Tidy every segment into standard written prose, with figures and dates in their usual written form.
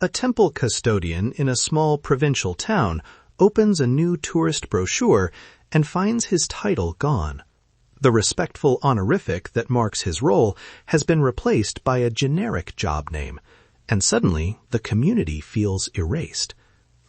A temple custodian in a small provincial town opens a new tourist brochure and finds his title gone. The respectful honorific that marks his role has been replaced by a generic job name, and suddenly the community feels erased.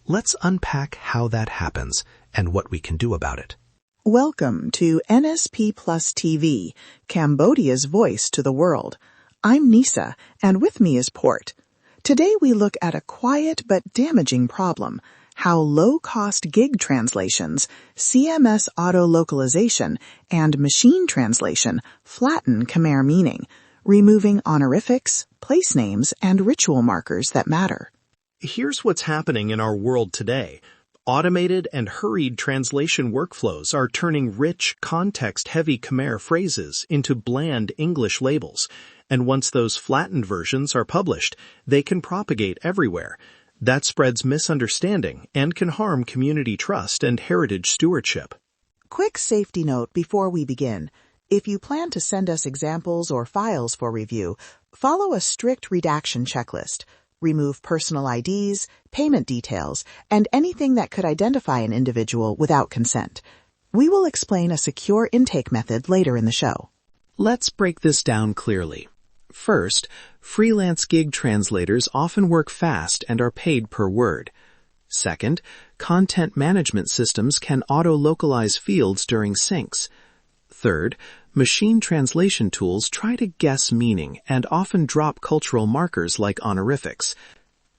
Let's unpack how that happens and what we can do about it. Welcome to NSP Plus TV, Cambodia's voice to the world. I'm Nisa, and with me is Port. Today we look at a quiet but damaging problem: how low-cost gig translations, CMS auto-localization, and machine translation flatten Khmer meaning, removing honorifics, place names, and ritual markers that matter. Here's what's happening in our world today. Automated and hurried translation workflows are turning rich, context-heavy Khmer phrases into bland English labels, and once those flattened versions are published, they can propagate everywhere. That spreads misunderstanding and can harm community trust and heritage stewardship. Quick safety note before we begin. If you plan to send us examples or files for review, follow a strict redaction checklist. Remove personal IDs, payment details, and anything that could identify an individual without consent. We will explain a secure intake method later in the show. Let's break this down clearly. First, freelance gig translators often work fast and are paid per word. Second, content management systems can auto-localize fields during syncs. Third, machine translation tools try to guess meaning and often drop cultural markers like honorifics.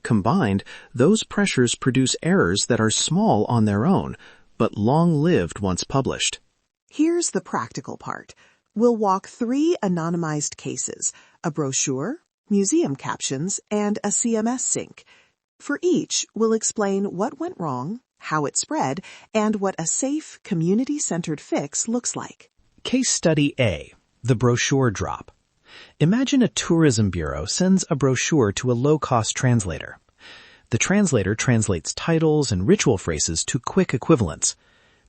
Combined, those pressures produce errors that are small on their own, but long-lived once published. Here's the practical part. We'll walk 3 anonymized cases: a brochure, museum captions, and a CMS sync. For each, we'll explain what went wrong, how it spread, and what a safe, community-centered fix looks like. Case Study A, the brochure drop. Imagine a tourism bureau sends a brochure to a low-cost translator. The translator translates titles and ritual phrases to quick equivalents.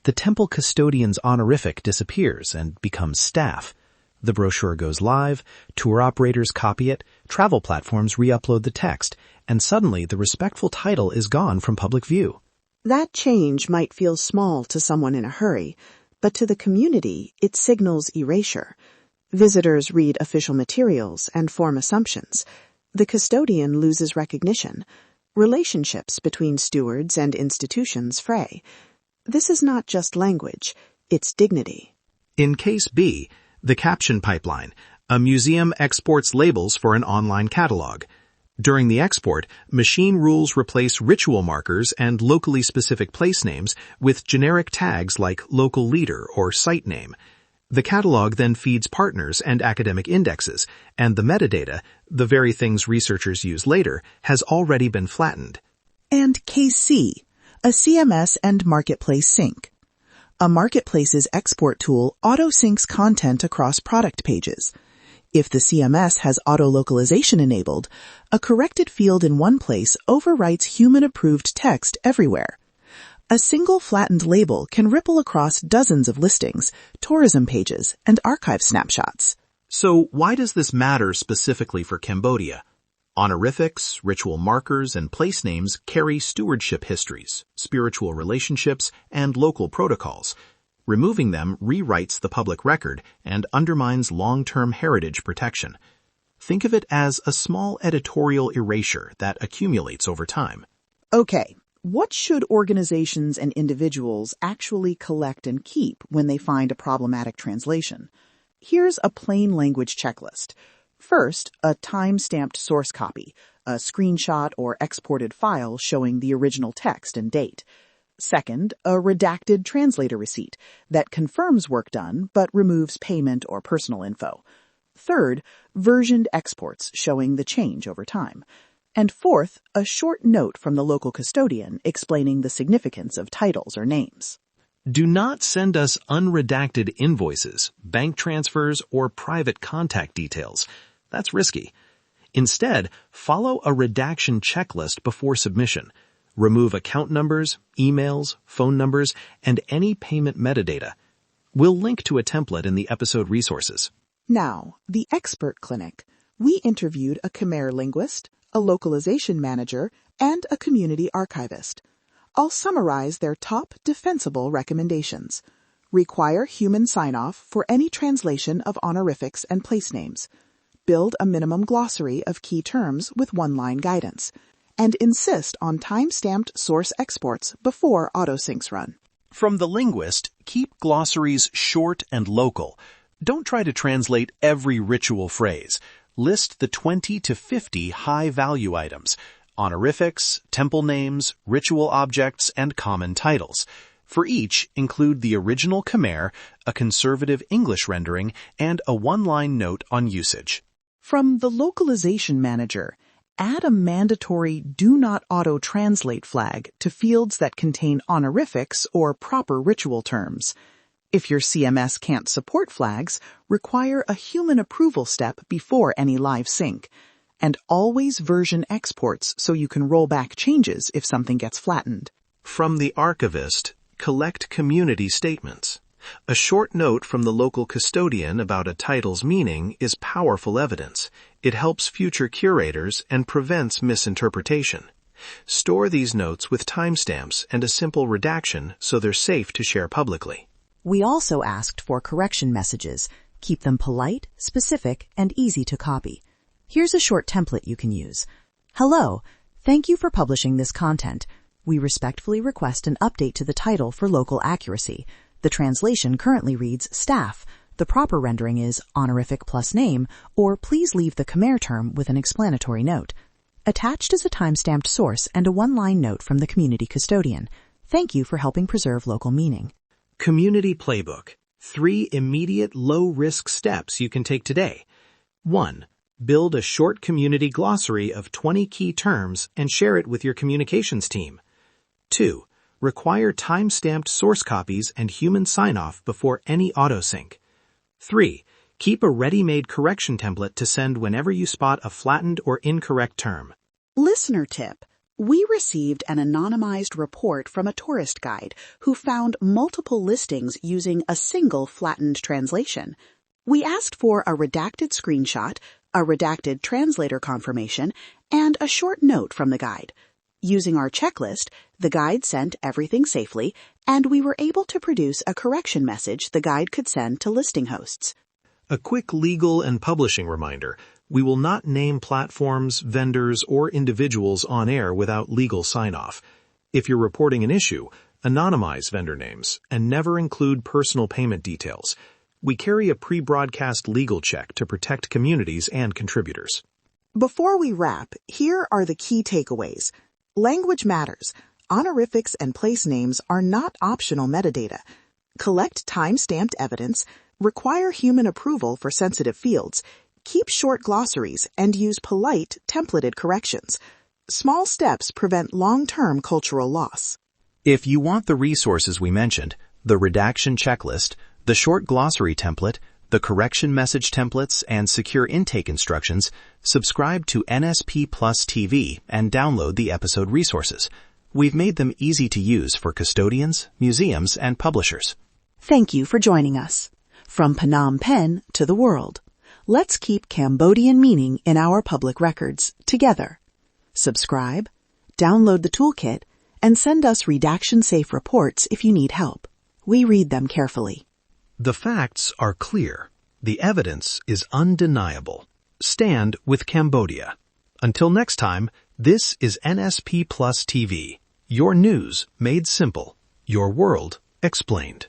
The temple custodian's honorific disappears and becomes staff. The brochure goes live, tour operators copy it, travel platforms re-upload the text, and suddenly the respectful title is gone from public view. That change might feel small to someone in a hurry, but to the community, it signals erasure. Visitors read official materials and form assumptions. The custodian loses recognition. Relationships between stewards and institutions fray. This is not just language, it's dignity. In Case B, the caption pipeline, a museum exports labels for an online catalog. During the export, machine rules replace ritual markers and locally specific place names with generic tags like local leader or site name. The catalog then feeds partners and academic indexes, and the metadata, the very things researchers use later, has already been flattened. And Case C, a CMS and marketplace sync. A marketplace's export tool auto-syncs content across product pages. If the CMS has auto-localization enabled, a corrected field in one place overwrites human-approved text everywhere. A single flattened label can ripple across dozens of listings, tourism pages, and archive snapshots. So why does this matter specifically for Cambodia? Honorifics, ritual markers, and place names carry stewardship histories, spiritual relationships, and local protocols. Removing them rewrites the public record and undermines long-term heritage protection. Think of it as a small editorial erasure that accumulates over time. Okay, what should organizations and individuals actually collect and keep when they find a problematic translation? Here's a plain language checklist. First, a time-stamped source copy, a screenshot or exported file showing the original text and date. Second, a redacted translator receipt that confirms work done but removes payment or personal info. Third, versioned exports showing the change over time. And fourth, a short note from the local custodian explaining the significance of titles or names. Do not send us unredacted invoices, bank transfers, or private contact details. That's risky. Instead, follow a redaction checklist before submission. Remove account numbers, emails, phone numbers, and any payment metadata. We'll link to a template in the episode resources. Now, the expert clinic. We interviewed a Khmer linguist, a localization manager, and a community archivist. I'll summarize their top defensible recommendations. Require human sign-off for any translation of honorifics and place names. Build a minimum glossary of key terms with one-line guidance. And insist on time-stamped source exports before autosyncs run. From the linguist, keep glossaries short and local. Don't try to translate every ritual phrase. List the 20 to 50 high-value items, honorifics, temple names, ritual objects, and common titles. For each, include the original Khmer, a conservative English rendering, and a one-line note on usage. From the localization manager, add a mandatory Do Not Auto-Translate flag to fields that contain honorifics or proper ritual terms. If your CMS can't support flags, require a human approval step before any live sync. And always version exports so you can roll back changes if something gets flattened. From the archivist, collect community statements. A short note from the local custodian about a title's meaning is powerful evidence. It helps future curators and prevents misinterpretation. Store these notes with timestamps and a simple redaction so they're safe to share publicly. We also asked for correction messages. Keep them polite, specific, and easy to copy. Here's a short template you can use. Hello, thank you for publishing this content. We respectfully request an update to the title for local accuracy. The translation currently reads staff. The proper rendering is honorific plus name, or please leave the Khmer term with an explanatory note. Attached is a time-stamped source and a one-line note from the community custodian. Thank you for helping preserve local meaning. Community Playbook. 3 immediate low-risk steps you can take today. 1. Build a short community glossary of 20 key terms and share it with your communications team. 2. Require time-stamped source copies and human sign-off before any autosync. 3. Keep a ready-made correction template to send whenever you spot a flattened or incorrect term. Listener tip. We received an anonymized report from a tourist guide who found multiple listings using a single flattened translation. We asked for a redacted screenshot, a redacted translator confirmation, and a short note from the guide. Using our checklist, the guide sent everything safely, and we were able to produce a correction message the guide could send to listing hosts. A quick legal and publishing reminder. We will not name platforms, vendors, or individuals on air without legal sign-off. If you're reporting an issue, anonymize vendor names and never include personal payment details. We carry a pre-broadcast legal check to protect communities and contributors. Before we wrap, here are the key takeaways. Language matters. Honorifics and place names are not optional metadata. Collect time-stamped evidence, require human approval for sensitive fields, keep short glossaries, and use polite, templated corrections. Small steps prevent long-term cultural loss. If you want the resources we mentioned, the redaction checklist, the short glossary template, the correction message templates, and secure intake instructions, subscribe to NSP Plus TV and download the episode resources. We've made them easy to use for custodians, museums, and publishers. Thank you for joining us. From Phnom Penh to the world, let's keep Cambodian meaning in our public records together. Subscribe, download the toolkit, and send us redaction-safe reports if you need help. We read them carefully. The facts are clear. The evidence is undeniable. Stand with Cambodia. Until next time, this is NSP Plus TV. Your news made simple. Your world explained.